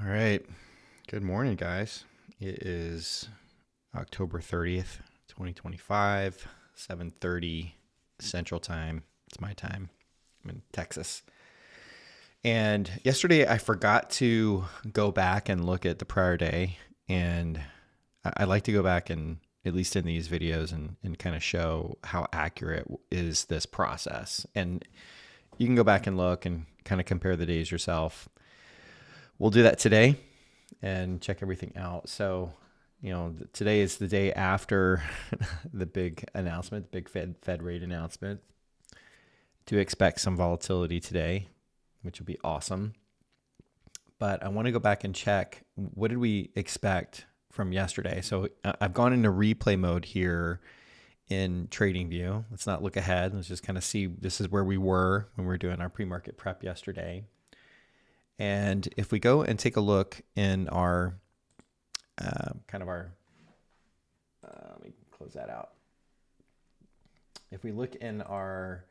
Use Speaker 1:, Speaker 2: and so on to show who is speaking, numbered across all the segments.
Speaker 1: All right. Good morning, guys. It is October 30th, 2025, 7:30 Central Time. It's my time. I'm in Texas. And yesterday I forgot to go back and look at the prior day. And I like to go back and, at least in these videos, and kind of show how accurate is this process. And you can go back and look and kind of compare the days yourself. We'll do that today and check everything out. So, today is the day after the big announcement, the big Fed rate announcement. To expect some volatility today, which will be awesome. But I want to go back and check, what did we expect from yesterday? So I've gone into replay mode here in TradingView. Let's not look ahead. Let's just kind of see, this is where we were when we were doing our pre-market prep yesterday. And if we go and take a look in our let me close that out. If we look in our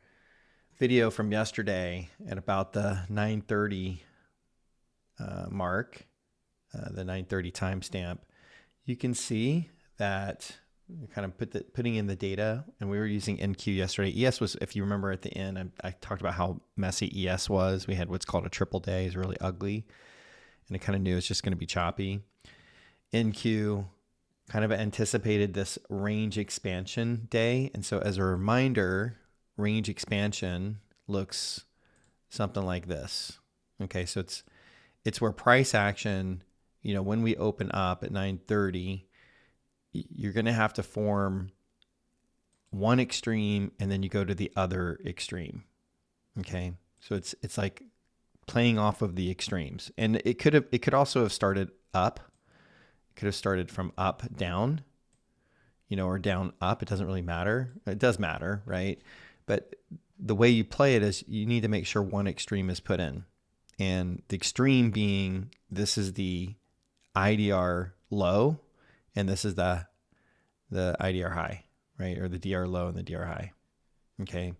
Speaker 1: video from yesterday at about the 9:30 mark, the 9:30 timestamp, you can see that kind of putting in the data, and we were using NQ yesterday. ES was, if you remember at the end, I talked about how messy ES was. We had what's called a triple day. It's really ugly, and I kind of knew it's just going to be choppy. NQ kind of anticipated this range expansion day, and so as a reminder, range expansion looks something like this. Okay, so it's where price action, when we open up at 9:30, you're going to have to form one extreme and then you go to the other extreme. Okay. So it's like playing off of the extremes, and it could also have started up. It could have started from up down, or down up. It doesn't really matter. It does matter, right? But the way you play it is you need to make sure one extreme is put in, and the extreme being, this is the IDR low, and this is the IDR high, right? Or the DR low and the DR high. Okay.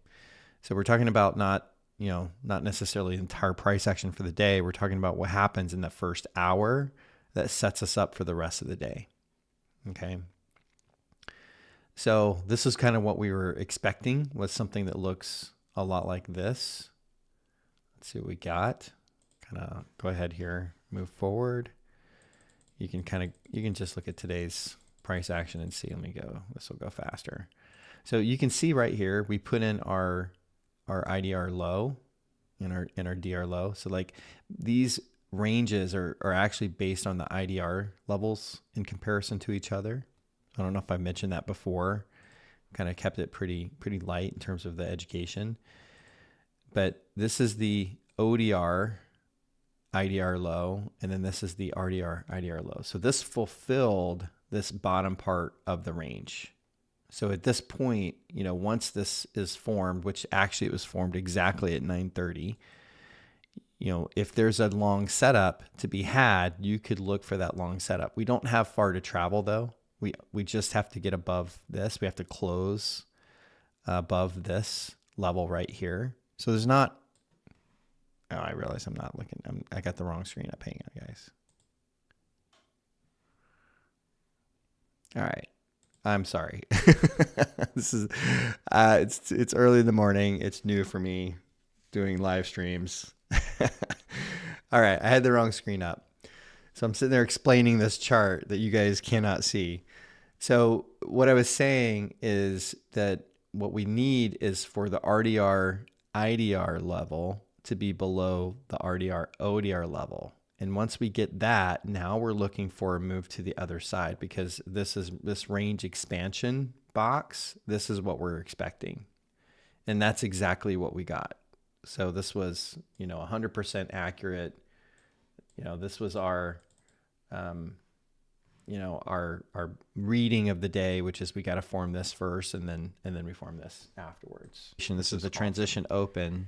Speaker 1: So we're talking about not necessarily the entire price action for the day. We're talking about what happens in the first hour that sets us up for the rest of the day. Okay. So this is kind of what we were expecting, was something that looks a lot like this. Let's see what we got. Kind of go ahead here, move forward. You can just look at today's price action and see. Let me go. This will go faster. So you can see right here, we put in our IDR low and our DR low. So like these ranges are actually based on the IDR levels in comparison to each other. I don't know if I mentioned that before. Kind of kept it pretty light in terms of the education. But this is the ODR IDR low, and then this is the RDR IDR low. So this fulfilled this bottom part of the range. So at this point, once this is formed, which actually it was formed exactly at 9:30, if there's a long setup to be had, you could look for that long setup. We don't have far to travel though. We just have to get above this. We have to close above this level right here. So there's not, oh, I realize I'm not looking. I got the wrong screen up. Hang on, guys. All right. I'm sorry. This is it's early in the morning. It's new for me doing live streams. All right, I had the wrong screen up. So I'm sitting there explaining this chart that you guys cannot see. So what I was saying is that what we need is for the RDR IDR level to be below the RDR ODR level. And once we get that, now we're looking for a move to the other side, because this range expansion box, this is what we're expecting. And that's exactly what we got. So this was, 100% accurate. This was our, our reading of the day, which is we got to form this first and then we form this afterwards. This is the transition open.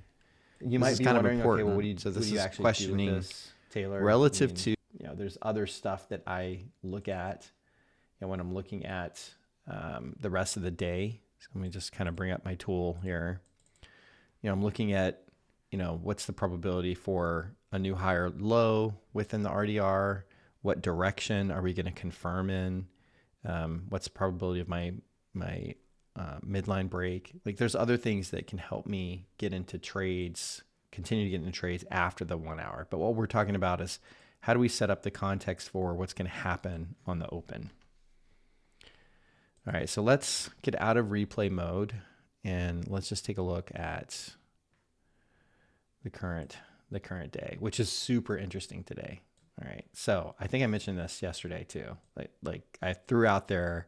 Speaker 1: You might be kind wondering, okay, well, what do you actually questioning do with this, Taylor? Relative to, there's other stuff that I look at, when I'm looking at the rest of the day. So let me just kind of bring up my tool here. I'm looking at, what's the probability for a new high or low within the RDR? What direction are we going to confirm in? What's the probability of my midline break? Like there's other things that can help me get into trades, continue to get into trades after the 1 hour. But what we're talking about is how do we set up the context for what's going to happen on the open? All right, so let's get out of replay mode and let's just take a look at the current day, which is super interesting today. All right, so I think I mentioned this yesterday too. Like I threw out there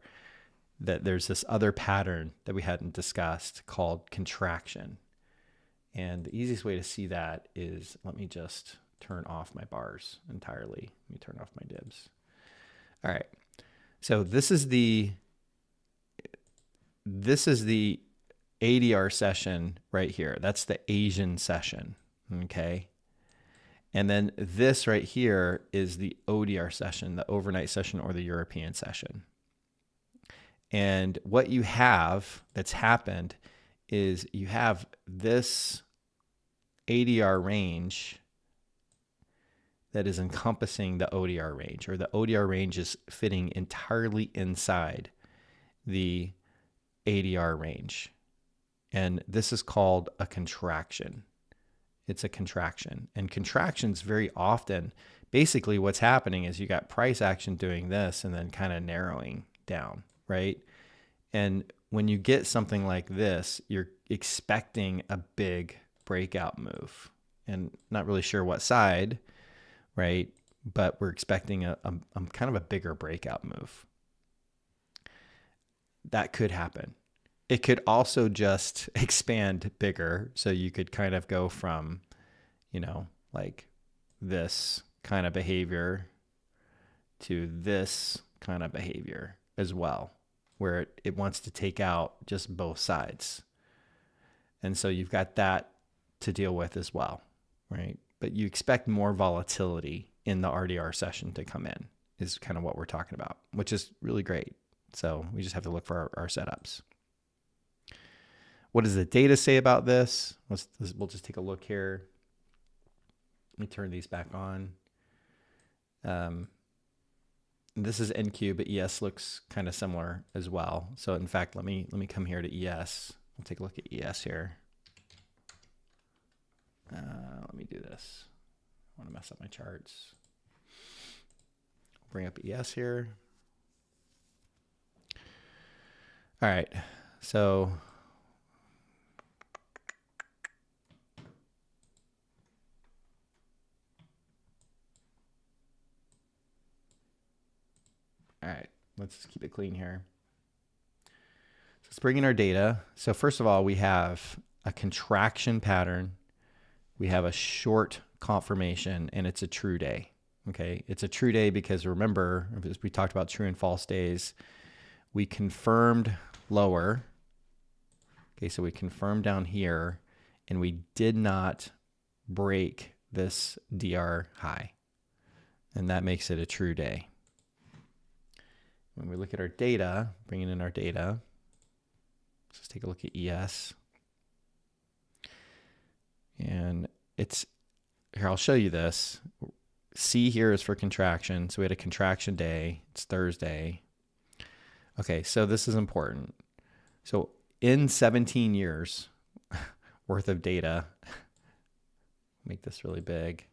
Speaker 1: that there's this other pattern that we hadn't discussed called contraction. And the easiest way to see that is, let me just turn off my bars entirely. Let me turn off my dibs. All right, so this is the ADR session right here. That's the Asian session, okay? And then this right here is the ODR session, the overnight session or the European session. And what you have that's happened is you have this ADR range that is encompassing the ODR range, or the ODR range is fitting entirely inside the ADR range. And this is called a contraction. It's a contraction. And contractions very often, basically what's happening is you got price action doing this and then kind of narrowing down, right? And when you get something like this, you're expecting a big breakout move. And not really sure what side, right? But we're expecting a kind of a bigger breakout move. That could happen. It could also just expand bigger. So you could kind of go from, like this kind of behavior to this kind of behavior as well, where it wants to take out just both sides. And so you've got that to deal with as well, right? But you expect more volatility in the RDR session to come in is kind of what we're talking about, which is really great. So we just have to look for our setups. What does the data say about this? We'll just take a look here. Let me turn these back on. This is NQ, but ES looks kind of similar as well. So in fact, let me come here to ES. We'll take a look at ES here. Let me do this. I want to mess up my charts. Bring up ES here. All right, so all right, let's just keep it clean here. So let's bring in our data. So first of all, we have a contraction pattern. We have a short confirmation, and it's a true day. Okay, it's a true day because remember, as we talked about true and false days, we confirmed lower. Okay, so we confirmed down here, and we did not break this DR high, and that makes it a true day. When we look at our data, bringing in our data, let's just take a look at ES. And it's, here, I'll show you this. C here is for contraction. So we had a contraction day. It's Thursday. Okay, so this is important. So in 17 years worth of data, make this really big,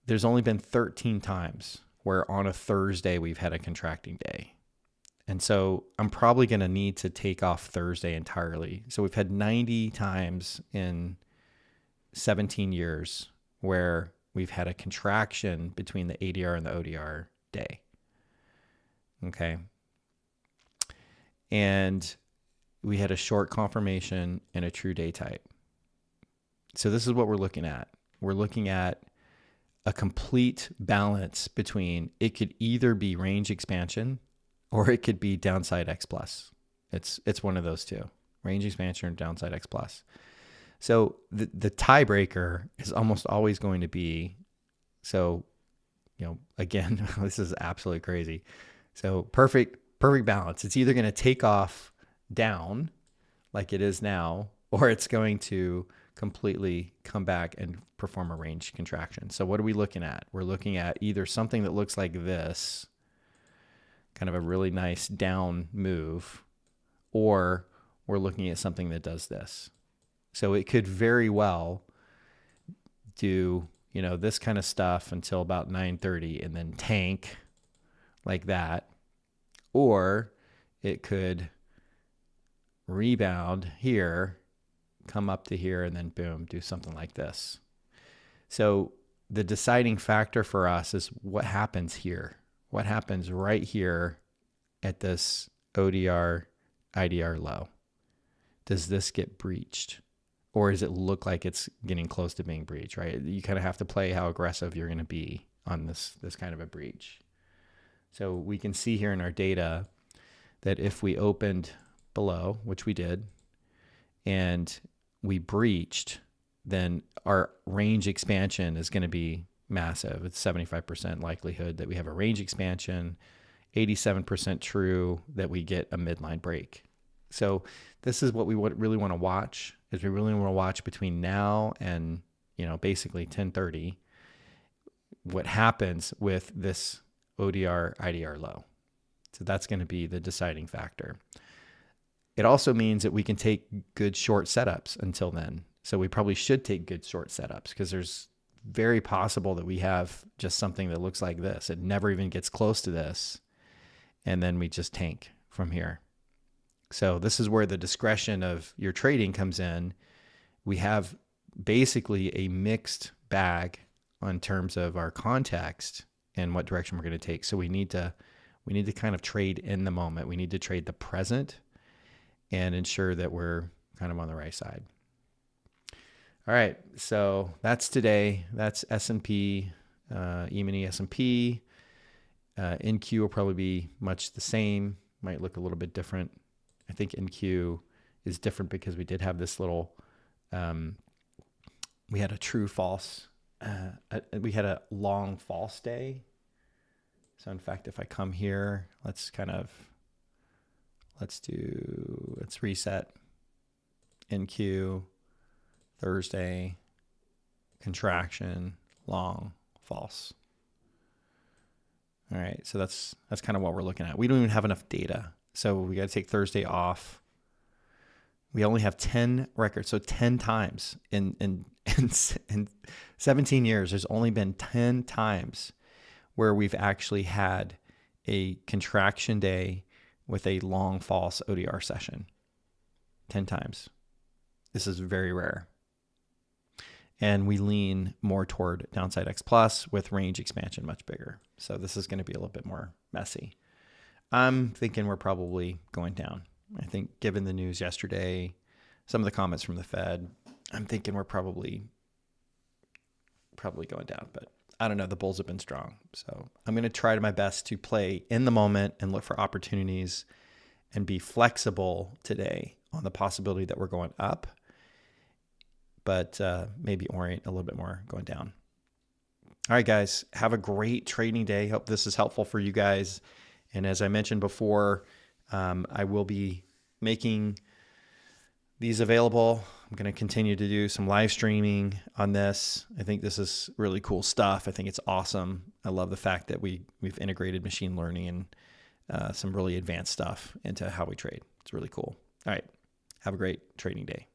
Speaker 1: there's only been 13 times where on a Thursday we've had a contracting day. And so I'm probably going to need to take off Thursday entirely. So we've had 90 times in 17 years where we've had a contraction between the ADR and the ODR day. Okay. And we had a short confirmation and a true day type. So this is what we're looking at. We're looking at a complete balance between, it could either be range expansion or it could be downside X plus. It's one of those two, range expansion or downside X plus. So the tiebreaker is almost always going to be, so, again, this is absolutely crazy. So perfect balance. It's either going to take off down like it is now, or it's going to completely come back and perform a range contraction. So what are we looking at? We're looking at either something that looks like this, kind of a really nice down move, or we're looking at something that does this. So it could very well do, you know, this kind of stuff until about 9:30 and then tank like that. Or it could rebound here, come up to here, and then boom, do something like this. So the deciding factor for us is what happens here. What happens right here at this ODR, IDR low? Does this get breached? Or does it look like it's getting close to being breached, right? You kind of have to play how aggressive you're going to be on this kind of a breach. So we can see here in our data that if we opened below, which we did, and we breached, then our range expansion is going to be massive. It's 75% likelihood that we have a range expansion, 87% true that we get a midline break. So this is what we really want to watch, is we really want to watch between now and, you know, basically 10:30, what happens with this ODR, IDR low. So that's going to be the deciding factor. It also means that we can take good short setups until then. So we probably should take good short setups, because there's very possible that we have just something that looks like this. It never even gets close to this. And then we just tank from here. So this is where the discretion of your trading comes in. We have basically a mixed bag in terms of our context and what direction we're going to take. So we need to kind of trade in the moment. We need to trade the present and ensure that we're kind of on the right side. All right, so that's today. That's S&P, E-mini S&P. NQ will probably be much the same. Might look a little bit different. I think NQ is different because we did have this little, we had a true false, we had a long false day. So in fact, if I come here, let's reset NQ, Thursday, contraction, long, false. All right, so that's kind of what we're looking at. We don't even have enough data. So we got to take Thursday off. We only have 10 records. So 10 times in 17 years, there's only been 10 times where we've actually had a contraction day with a long false ODR session. 10 times. This is very rare. And we lean more toward downside X plus with range expansion much bigger. So this is going to be a little bit more messy. I'm thinking we're probably going down. I think given the news yesterday, some of the comments from the Fed, I'm thinking we're probably going down, but I don't know. The bulls have been strong. So I'm going to try my best to play in the moment and look for opportunities and be flexible today on the possibility that we're going up, but maybe orient a little bit more going down. All right, guys, have a great trading day. Hope this is helpful for you guys. And as I mentioned before, I will be making these available. I'm going to continue to do some live streaming on this. I think this is really cool stuff. I think it's awesome. I love the fact that we've integrated machine learning and some really advanced stuff into how we trade. It's really cool. All right. Have a great trading day.